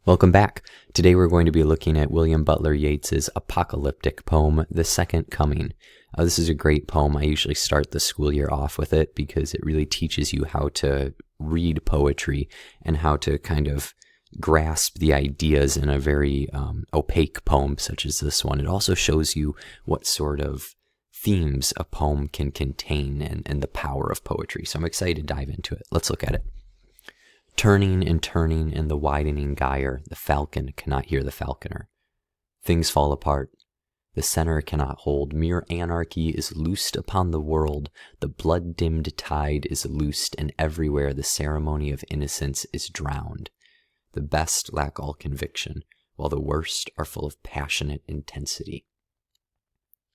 Welcome back. Today we're going to be looking at William Butler Yeats's apocalyptic poem, The Second Coming. This is a great poem. I usually start the school year off with it because it really teaches you how to read poetry and how to kind of grasp the ideas in a very opaque poem such as this one. It also shows you what sort of themes a poem can contain and the power of poetry. So I'm excited to dive into it. Let's look at it. Turning and turning in the widening gyre, the falcon cannot hear the falconer. Things fall apart. The center cannot hold. Mere anarchy is loosed upon the world. The blood-dimmed tide is loosed, and everywhere the ceremony of innocence is drowned. The best lack all conviction, while the worst are full of passionate intensity.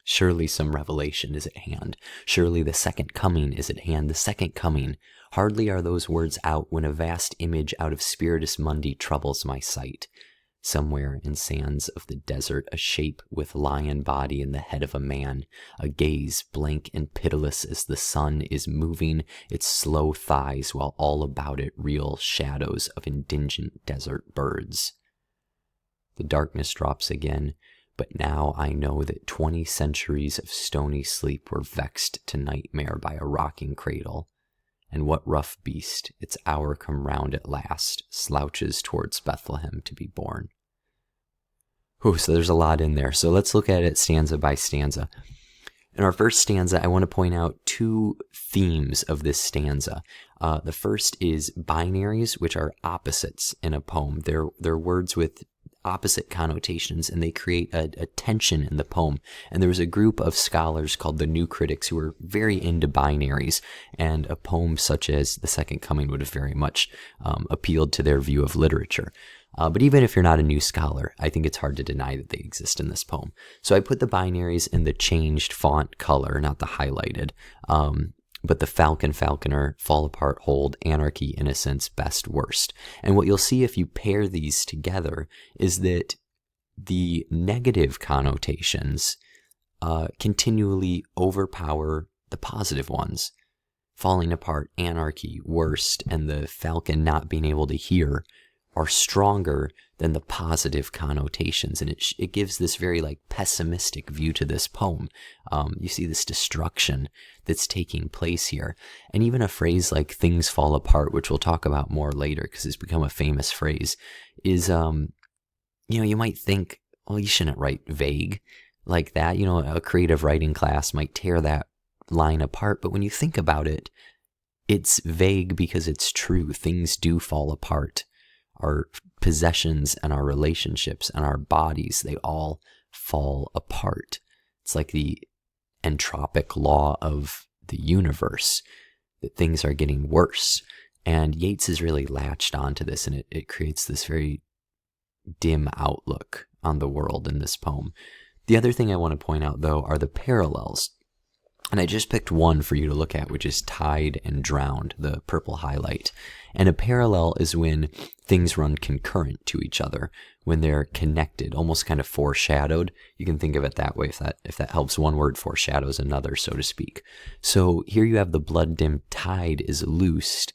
Surely some revelation is at hand. Surely the second coming is at hand. The second coming. Hardly are those words out when a vast image out of Spiritus Mundi troubles my sight. Somewhere in sands of the desert, a shape with lion body and the head of a man, a gaze blank and pitiless as the sun is moving its slow thighs while all about it reel shadows of indigent desert birds. The darkness drops again, but now I know that 20 centuries of stony sleep were vexed to nightmare by a rocking cradle. And what rough beast, its hour come round at last, slouches towards Bethlehem to be born? So there's a lot in there. So let's look at it stanza by stanza. In our first stanza, I want to point out two themes of this stanza. The first is binaries, which are opposites in a poem. They're words with opposite connotations, and they create a tension in the poem. And there was a group of scholars called the New Critics who were very into binaries, and a poem such as The Second Coming would have very much appealed to their view of literature. But even if you're not a new scholar, I think it's hard to deny that they exist in this poem. So I put the binaries in the changed font color, not the highlighted. But the falcon, falconer, fall apart, hold, anarchy, innocence, best, worst. And what you'll see if you pair these together is that the negative connotations continually overpower the positive ones. Falling apart, anarchy, worst, and the falcon not being able to hear are stronger than the positive connotations, and it gives this very pessimistic view to this poem. You see this destruction that's taking place here, and even a phrase like "things fall apart," which we'll talk about more later because it's become a famous phrase, is you might think, well, you shouldn't write vague like that. A creative writing class might tear that line apart, but when you think about it, it's vague because it's true. Things do fall apart. Our possessions and our relationships and our bodies, they all fall apart. It's like the entropic law of the universe, that things are getting worse. And Yeats is really latched onto this, and it creates this very dim outlook on the world in this poem. The other thing I want to point out, though, are the parallels. And I just picked one for you to look at, which is tide and drowned, the purple highlight. And a parallel is when things run concurrent to each other, when they're connected, almost kind of foreshadowed. You can think of it that way if that helps. One word foreshadows another, so to speak. So here you have the blood-dimmed tide is loosed,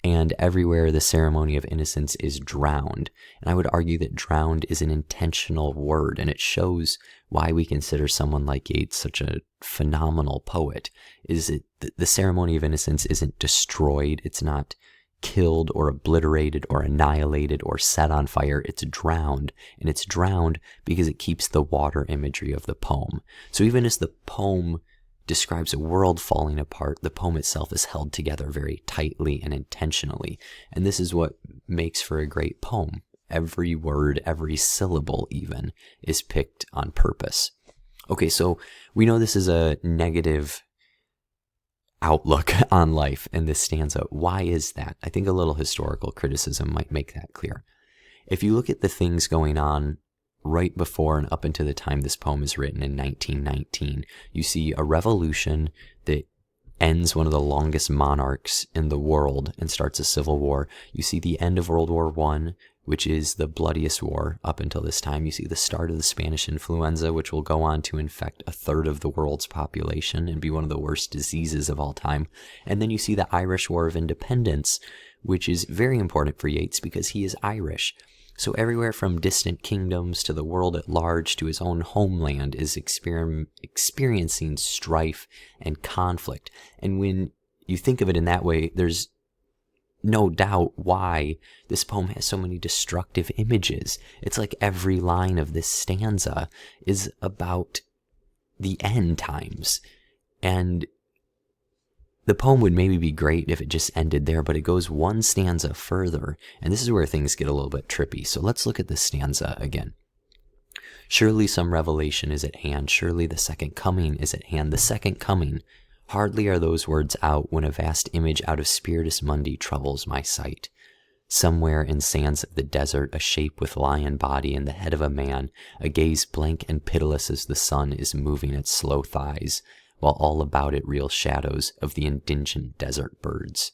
and everywhere the ceremony of innocence is drowned. And I would argue that drowned is an intentional word, and it shows why we consider someone like Yeats such a phenomenal poet. Is it the ceremony of innocence isn't destroyed, it's not killed or obliterated or annihilated or set on fire. It's drowned, and it's drowned because it keeps the water imagery of the poem. So even as the poem describes a world falling apart, the poem itself is held together very tightly and intentionally. And this is what makes for a great poem. Every word, every syllable even, is picked on purpose. Okay, so we know this is a negative outlook on life in this stanza. Why is that? I think a little historical criticism might make that clear. If you look at the things going on right before and up until the time this poem is written in 1919, you see a revolution that ends one of the longest monarchs in the world and starts a civil war. You see the end of World War I, which is the bloodiest war up until this time. You see the start of the Spanish influenza, which will go on to infect a third of the world's population and be one of the worst diseases of all time. And then you see the Irish War of Independence, which is very important for Yeats because he is Irish. So everywhere from distant kingdoms to the world at large to his own homeland is experiencing strife and conflict. And when you think of it in that way, there's no doubt why this poem has so many destructive images. It's like every line of this stanza is about the end times. And the poem would maybe be great if it just ended there, but it goes one stanza further, and this is where things get a little bit trippy. So let's look at this stanza again. Surely some revelation is at hand. Surely the second coming is at hand. The second coming. Hardly are those words out when a vast image out of Spiritus Mundi troubles my sight. Somewhere in sands of the desert, a shape with lion body and the head of a man, a gaze blank and pitiless as the sun is moving its slow thighs, while all about it reel shadows of the indigent desert birds.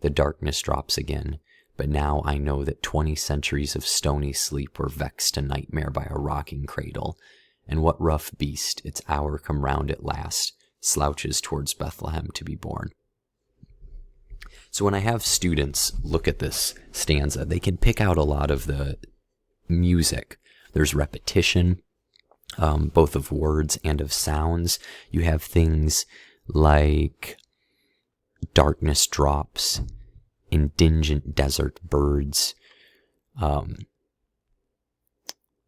The darkness drops again, but now I know that 20 centuries of stony sleep were vexed to nightmare by a rocking cradle, and what rough beast, its hour come round at last, slouches towards Bethlehem to be born. So when I have students look at this stanza, they can pick out a lot of the music. There's repetition, both of words and of sounds. You have things like darkness drops, indigent desert birds,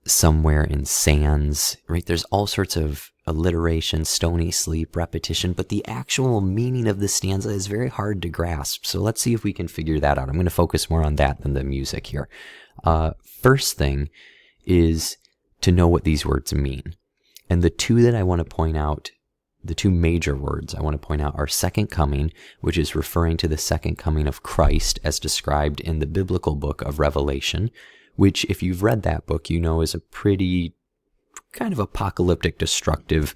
somewhere in sands, right? There's all sorts of alliteration, stony sleep, repetition, but the actual meaning of the stanza is very hard to grasp. So let's see if we can figure that out. I'm going to focus more on that than the music here. First thing is to know what these words mean. And the two that I want to point out, the two major words I want to point out are second coming, which is referring to the second coming of Christ as described in the biblical book of Revelation, which if you've read that book, you know is a pretty kind of apocalyptic, destructive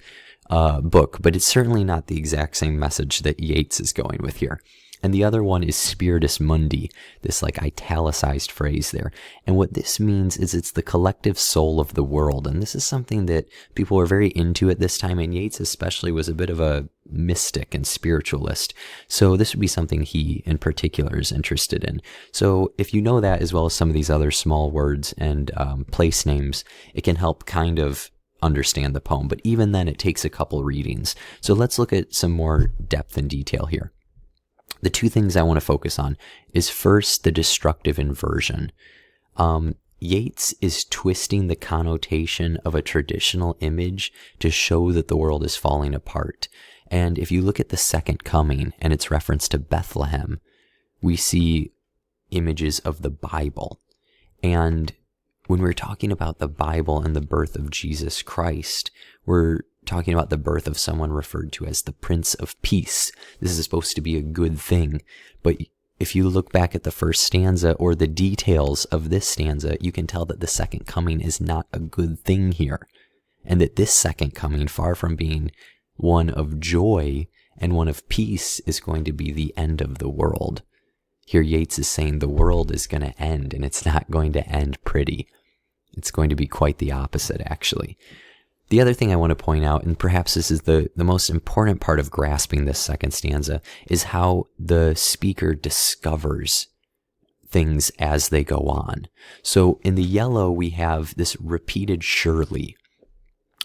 book, but it's certainly not the exact same message that Yeats is going with here. And the other one is Spiritus Mundi, this like italicized phrase there. And what this means is it's the collective soul of the world. And this is something that people were very into at this time. And Yeats especially was a bit of a mystic and spiritualist. So this would be something he in particular is interested in. So if you know that as well as some of these other small words and place names, it can help kind of understand the poem. But even then it takes a couple readings. So let's look at some more depth and detail here. The two things I want to focus on is first the destructive inversion. Yeats is twisting the connotation of a traditional image to show that the world is falling apart. And if you look at the second coming and its reference to Bethlehem, we see images of the Bible. And when we're talking about the Bible and the birth of Jesus Christ, we're talking about the birth of someone referred to as the Prince of Peace. This is supposed to be a good thing, but if you look back at the first stanza or the details of this stanza, you can tell that the second coming is not a good thing here, and that this second coming, far from being one of joy and one of peace, is going to be the end of the world. Here Yeats is saying the world is going to end, and it's not going to end pretty. It's going to be quite the opposite, actually. The other thing I want to point out, and perhaps this is the most important part of grasping this second stanza, is how the speaker discovers things as they go on. So in the yellow, we have this repeated surely.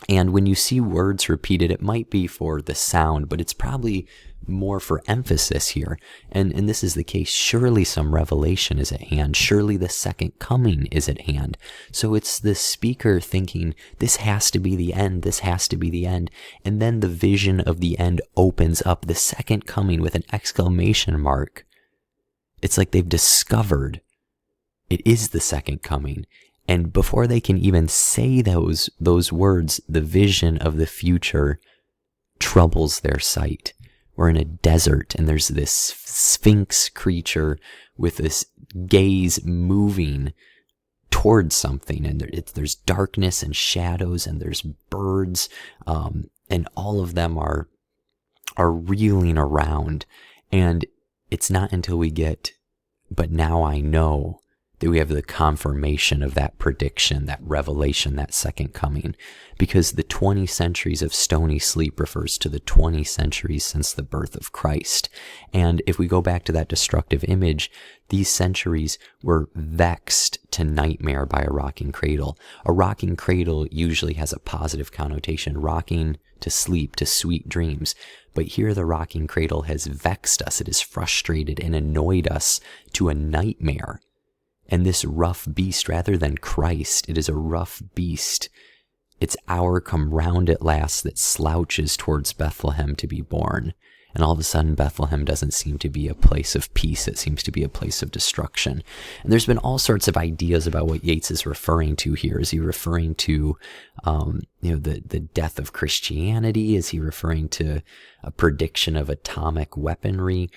And when you see words repeated, it might be for the sound, but it's probably more for emphasis here. And this is the case. Surely some revelation is at hand. Surely the second coming is at hand. So it's the speaker thinking, this has to be the end. This has to be the end. And then the vision of the end opens up, the second coming, with an exclamation mark. It's like they've discovered it is the second coming. And before they can even say those words, the vision of the future troubles their sight. We're in a desert, and there's this sphinx creature with this gaze moving towards something, and there's darkness and shadows, and there's birds, and all of them are reeling around. And it's not until we get, but now I know that we have the confirmation of that prediction, that revelation, that second coming, because the 20 centuries of stony sleep refers to the 20 centuries since the birth of Christ. And if we go back to that destructive image, these centuries were vexed to nightmare by a rocking cradle. A rocking cradle usually has a positive connotation, rocking to sleep, to sweet dreams. But here the rocking cradle has vexed us. It has frustrated and annoyed us to a nightmare. And this rough beast, rather than Christ, it is a rough beast. Its hour come round at last that slouches towards Bethlehem to be born. And all of a sudden, Bethlehem doesn't seem to be a place of peace. It seems to be a place of destruction. And there's been all sorts of ideas about what Yeats is referring to here. Is he referring to, the death of Christianity? Is he referring to a prediction of atomic weaponry,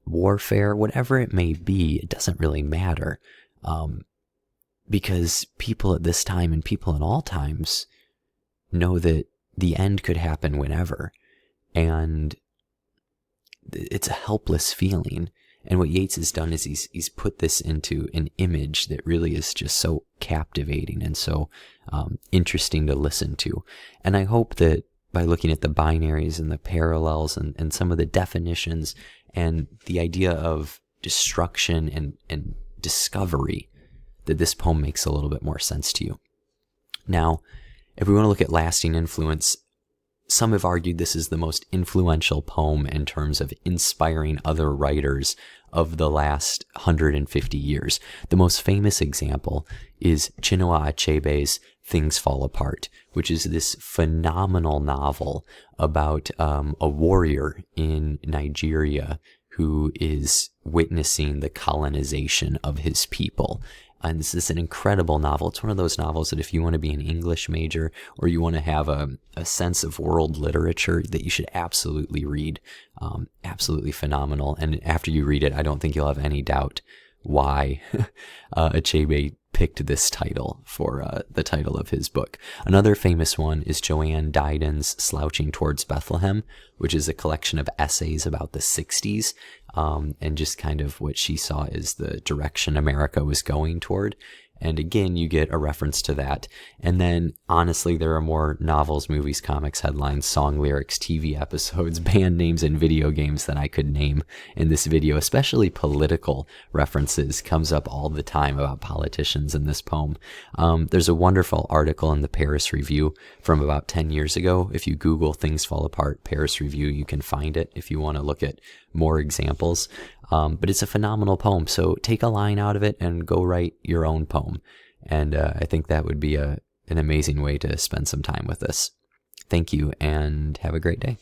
warfare? Whatever it may be, it doesn't really matter. Because people at this time and people in all times know that the end could happen whenever. And it's a helpless feeling. And what Yeats has done is he's put this into an image that really is just so captivating and so interesting to listen to. And I hope that by looking at the binaries and the parallels and some of the definitions and the idea of destruction and discovery, that this poem makes a little bit more sense to you. Now, if we want to look at lasting influence, some have argued this is the most influential poem in terms of inspiring other writers of the last 150 years. The most famous example is Chinua Achebe's Things Fall Apart, which is this phenomenal novel about a warrior in Nigeria who is witnessing the colonization of his people. And this is an incredible novel. It's one of those novels that if you want to be an English major or you want to have a sense of world literature, that you should absolutely read. Absolutely phenomenal. And after you read it, I don't think you'll have any doubt why Achebe picked this title for the title of his book. Another famous one is Joanne Diden's Slouching Towards Bethlehem, which is a collection of essays about the 60s and just kind of what she saw as the direction America was going toward. And again, you get a reference to that. And then, honestly, there are more novels, movies, comics, headlines, song lyrics, TV episodes, band names, and video games than I could name in this video. Especially political references comes up all the time about politicians in this poem. There's a wonderful article in the Paris Review from about 10 years ago. If you Google Things Fall Apart, Paris Review, you can find it if you want to look at more examples. But it's a phenomenal poem. So take a line out of it and go write your own poem. And I think that would be an amazing way to spend some time with this. Thank you and have a great day.